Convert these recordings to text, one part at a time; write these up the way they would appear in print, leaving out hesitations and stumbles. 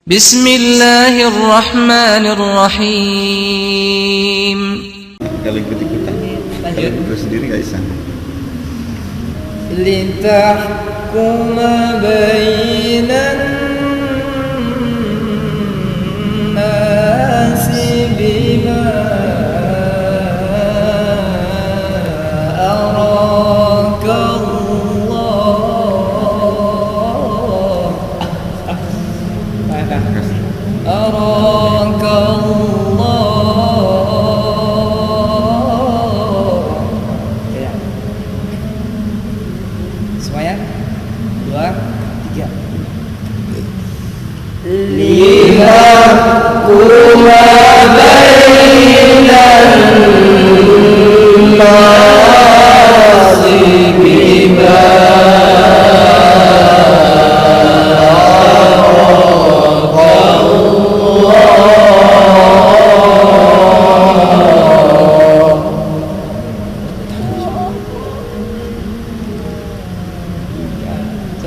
Bismillahirrahmanirrahim. Kalau ikut-ikutan, kalau berdua sendiri nggak bisa. Litahkuma bainan nasi bima araka semuanya 2, 3 Liyahkuma bainan nasi bima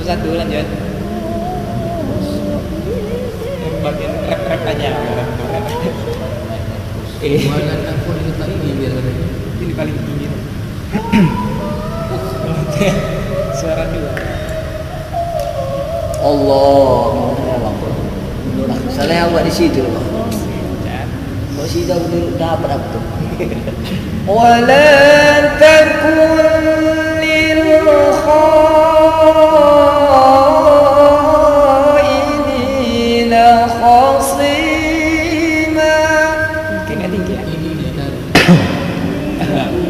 satu lanjut. Bagian rep aja. Ini paling tinggi. Suara 2. Allah, saya buat di situ loh. Kok sih dah duduk dapat apa tu? Wala takun lil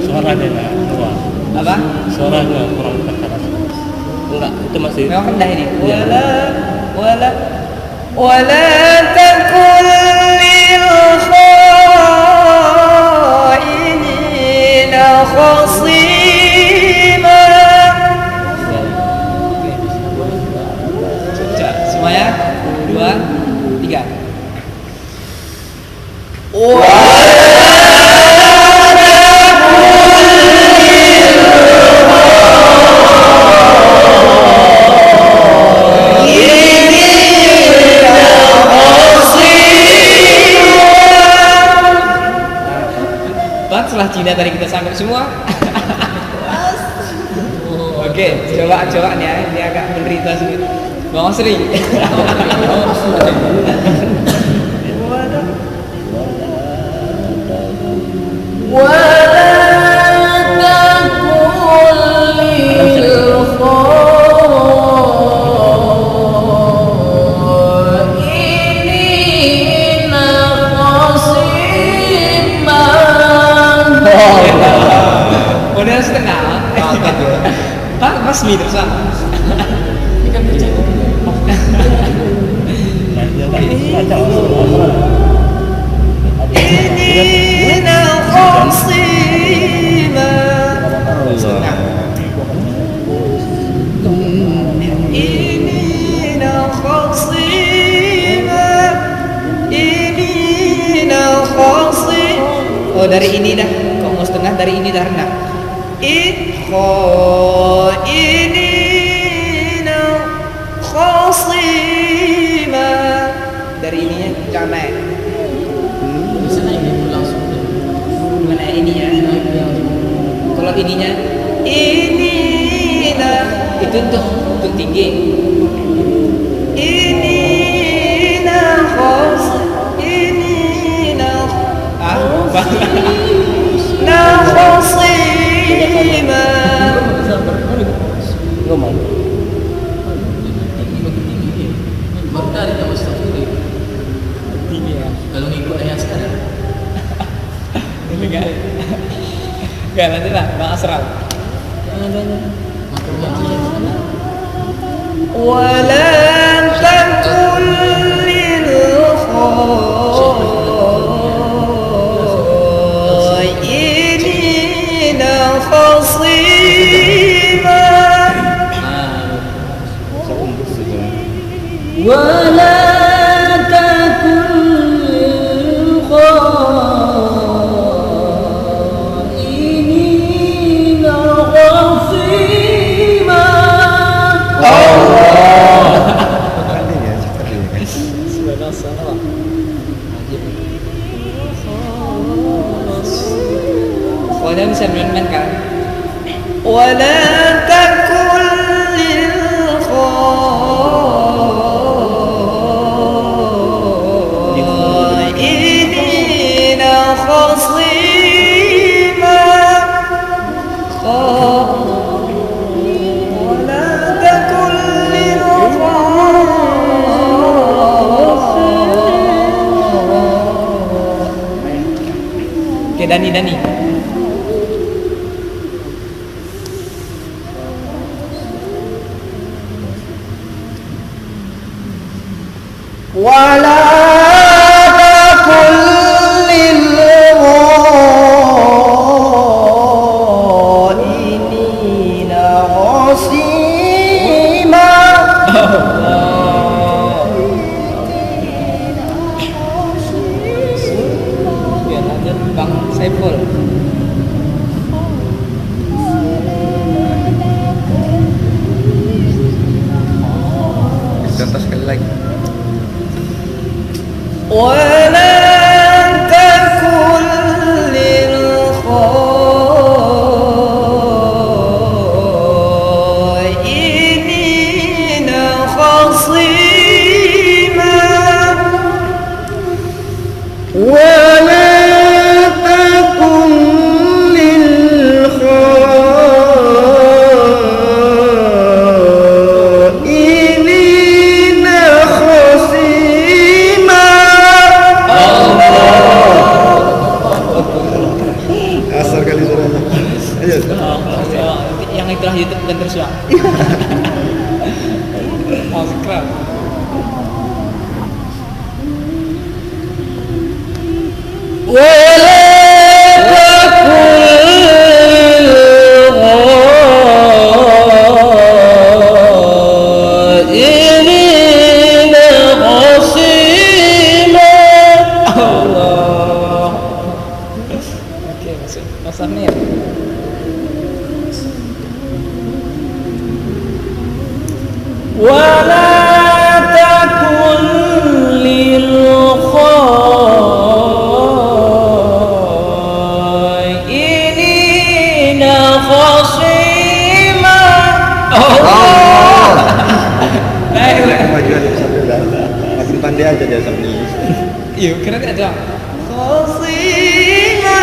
Suaranya enggak keluar. apa? Suaranya kurang keras. Enggak, itu masih. Memang rendah ini. Wala takun lil khainina khasima. Semuanya 2, 3. Setelah Cina tadi kita sanggup semua. Oke, coba nih ya. Dia agak menderita sedikit. Bang Sri. Model setengah. Pas nih terus. Ini kan bercanda. Ini khasima. Ini khasima. Ini khasima. Oh dari ini dah. Kok mau setengah dari ini dah rendah. Khainina khasima. Dari ininya jangan naik. Bisa naik langsung. Mana ininya? Kalau ininya inina itu untuk tinggi. Inina khasima. Inina khasima. Ngomong. Baru dari nama Astagfirullah. Tinggi ya. Kalau ngikut ayat sekarang. Ini enggak nanti lah Bang Asral. Wala takun lil khainina khasima. Wala takun khainina khasima. Kan dia ya, cepat dia kan. Pokoknya bisa main-main kan. Wala takul lil khainina khasima. Wala takul lil Oke, Dani. ولا تكن للخائنين خصيما. Biar lanjut Bang Saiful. Contoh sekali lagi. ولا تكن للخائنين خصيما. ولا تكن للخائنين خصيما. Asal kali suaranya. Ayo. Yang itulah YouTube dan terus ya. Keren. ولا تكن خصيما. Oke, masuk Mas Amir. ولا تكن للخائنين خصيما. Kemajuan sampai udah makin pandai aja dia sambil. Iya, keren kan doang. خصيما.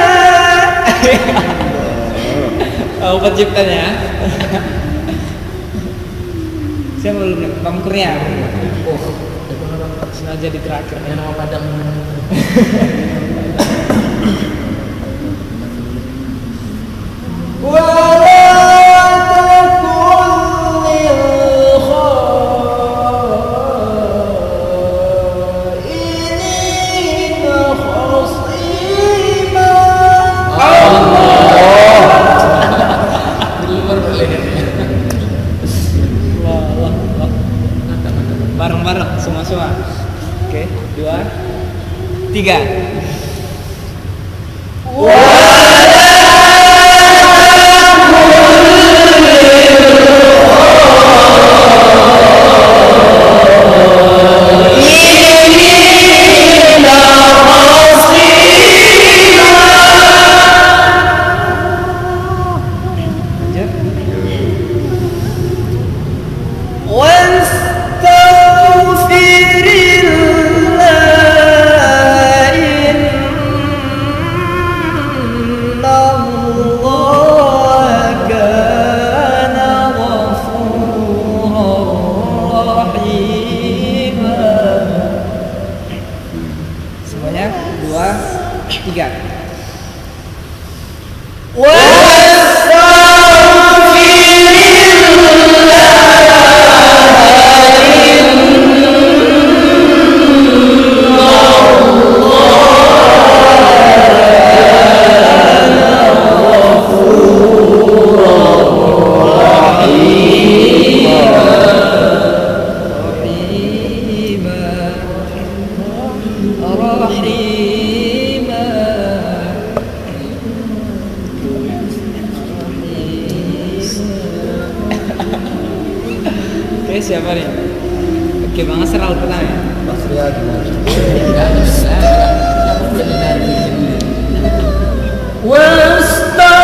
Oh, penciptanya. Saya belum nih, Bang Kurnia. Oh, sengaja di terakhir. Yang nama Padang. Bareng-bareng semua. Oke, 2, 3. Semuanya 2, 3. Oke, siapa nih? Oke, Bang Asr pertama ya. Mas Ria gimana? Enggak bisa. Aku udah dari واستغفر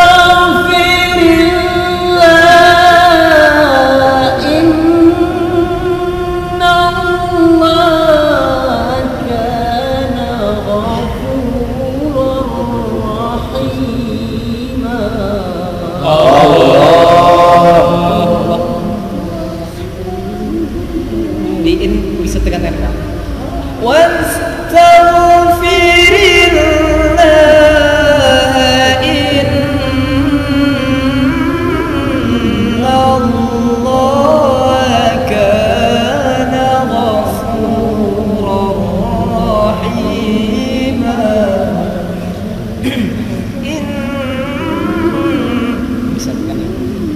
Bisa bukan ya?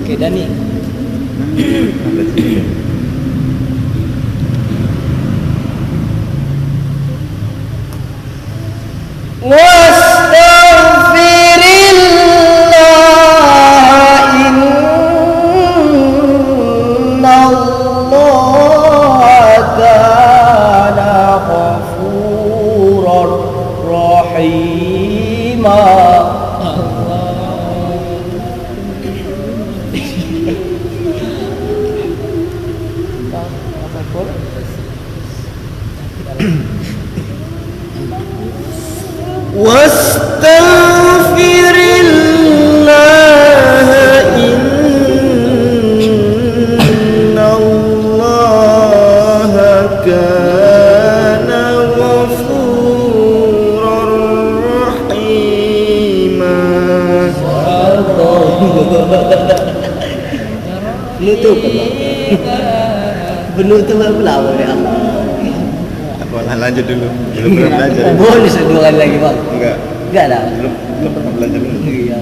Oke, Dani. Penutup pelawak ya. Boleh lanjut dulu. Belum pernah belajar. Boleh satu kali lagi bang. Enggak. Enggak lah. Belum pernah belajar dulu. Iya.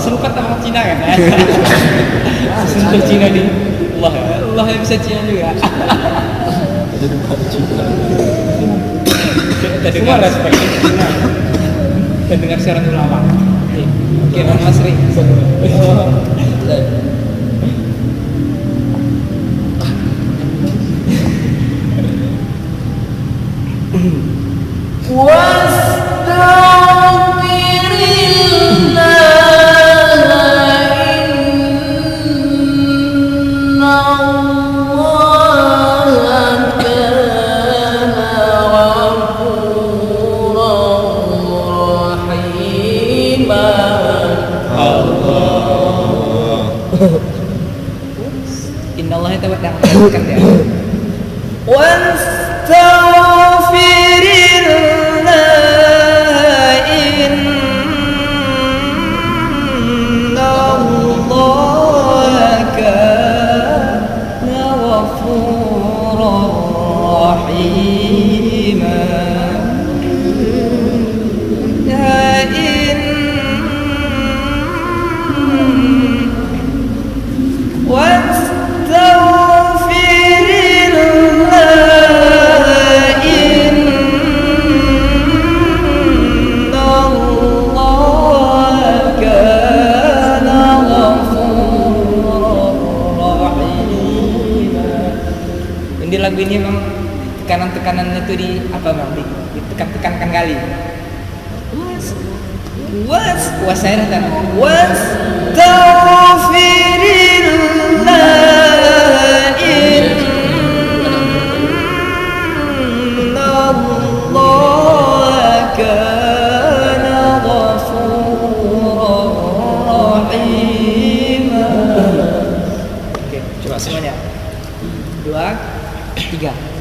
Sempat sama Cina kan ya? Sempat Cina di Allah yang bisa Cina juga. Kita dengar respect Cina. Kita dengar siaran ulama. Oke, Mas Ri. Innallaha ta'ala kan ya. Di lagu ini memang tekanan-tekanannya itu di apa bang? Ditekan-tekankan kali. Saya datang. Innallaha kana ghafuran rahim. semuanya. 2, 3.